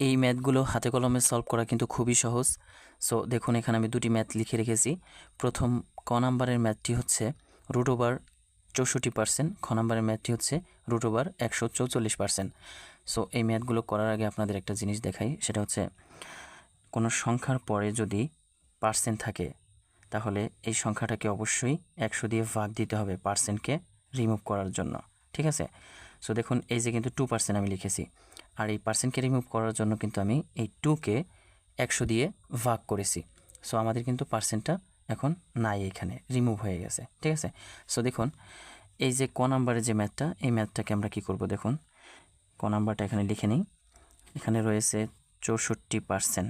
এই ম্যাথগুলো হাতে কলমে সলভ করা কিন্তু খুবই সহজ। সো দেখুন এখানে আমি দুটি ম্যাথ লিখে রেখেছি। প্রথম ক নাম্বারের ম্যাথটি হচ্ছে √64%, খ নাম্বারের ম্যাথটি হচ্ছে √144%। সো এই ম্যাথগুলো করার আগে আপনাদের একটা জিনিস দেখাই, সেটা হচ্ছে কোনো সংখ্যার পরে যদি পার্সেন্ট থাকে তাহলে এই সংখ্যাটাকে অবশ্যই 100 দিয়ে ভাগ দিতে হবে পার্সেন্টকে রিমুভ করার জন্য, ঠিক আছে? সো দেখুন এই যে কিন্তু 2% আমি লিখেছি, আর এই পার্সেন্টকে রিমুভ করার জন্য কিন্তু আমি এই 2কে 100 দিয়ে ভাগ করেছি। সো আমাদের কিন্তু পার্সেন্টটা এখন নাই, এখানে রিমুভ হয়ে গেছে, ঠিক আছে? সো দেখুন এই যে ক নাম্বারের যে ম্যাথটা, এই ম্যাথটাকে আমরা কি করব, দেখুন ক নাম্বারটা এখানে লিখে নিই। এখানে রয়েছে 64%,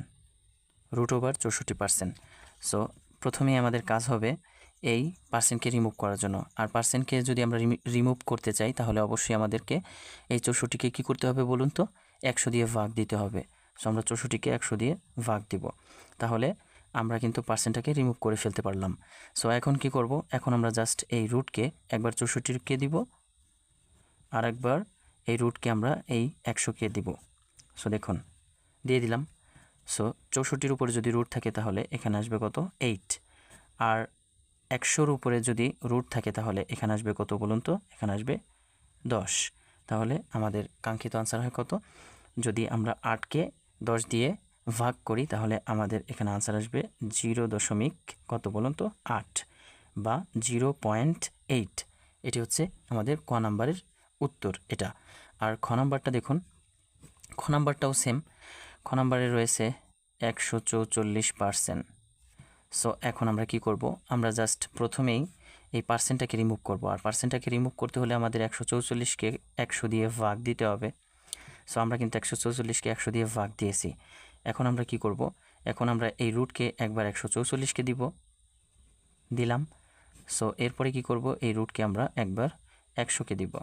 √64%। সো প্রথমেই আমাদের কাজ হবে এই পার্সেন্টকে রিমুভ করার জন্য। আর পার্সেন্টকে যদি আমরা রিমুভ করতে চাই তাহলে অবশ্যই আমাদেরকে এই 64কে কী করতে হবে বলুন তো, 100 দিয়ে ভাগ দিতে হবে। সো আমরা 64কে 100 দিয়ে ভাগ দিব, তাহলে আমরা কিন্তু পার্সেন্টটাকে রিমুভ করে ফেলতে পারলাম। সো এখন কি করব, এখন আমরা জাস্ট এই রুটকে একবার 64কে দিব, আর একবার এই রুটকে আমরা এই 100কে দিব। সো দেখুন দিয়ে দিলাম। সো 64-র উপরে যদি রুট থাকে তাহলে এখানে আসবে কত, 8। আর 100-র উপরে যদি রুট থাকে তাহলে এখানে আসবে কত বলুন তো, এখানে আসবে 10। তাহলে আমাদের কাঙ্ক্ষিত আনসার হয় কত, যদি আমরা 8কে 10 দিয়ে ভাগ করি তাহলে আমাদের এখানে আনসার আসবে 0. কত বলুন তো, 8 বা 0.8। এটি হচ্ছে আমাদের ক নাম্বারের উত্তর এটা। আর খ নাম্বারটা দেখুন, খ নাম্বারটাও সেম। খ নাম্বারে রয়েছে 144%। সো এখন আমরা কি করব, আমরা জাস্ট প্রথমেই এই পার্সেন্টটাকে রিমুভ করব। আর পার্সেন্টটাকে রিমুভ করতে হলে আমাদের 144কে 100 দিয়ে ভাগ দিতে হবে। সো আমরা কিন্তু 144কে 100 দিয়ে ভাগ দিয়েছি। এখন আমরা কি করব, এখন আমরা এই রুটকে একবার 144কে দিলাম। সো এরপরে কি করব, এই রুটকে আমরা একবার 100কে দিব।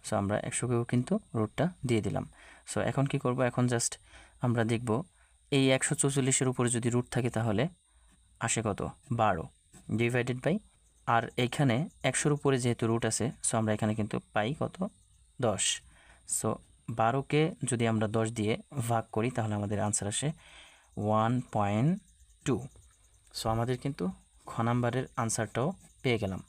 সো আমরা 100কেও কিন্তু রুটটা দিয়ে দিলাম। সো এখন কি করব, এখন জাস্ট আমরা দেখব এই 144-এর উপরে যদি রুট থাকে তাহলে আসে কত, 12 ডিভাইডেড বাই, আর এইখানে 100-র উপরে যেহেতু রুট আছে সো আমরা এখানে কিন্তু পাই কত, 10। সো 12কে যদি আমরা 10 দিয়ে ভাগ করি তাহলে আমাদের আনসার আসে 1.2। সো আমাদের কিন্তু খ নাম্বারের আনসারটাও পেয়ে গেলাম।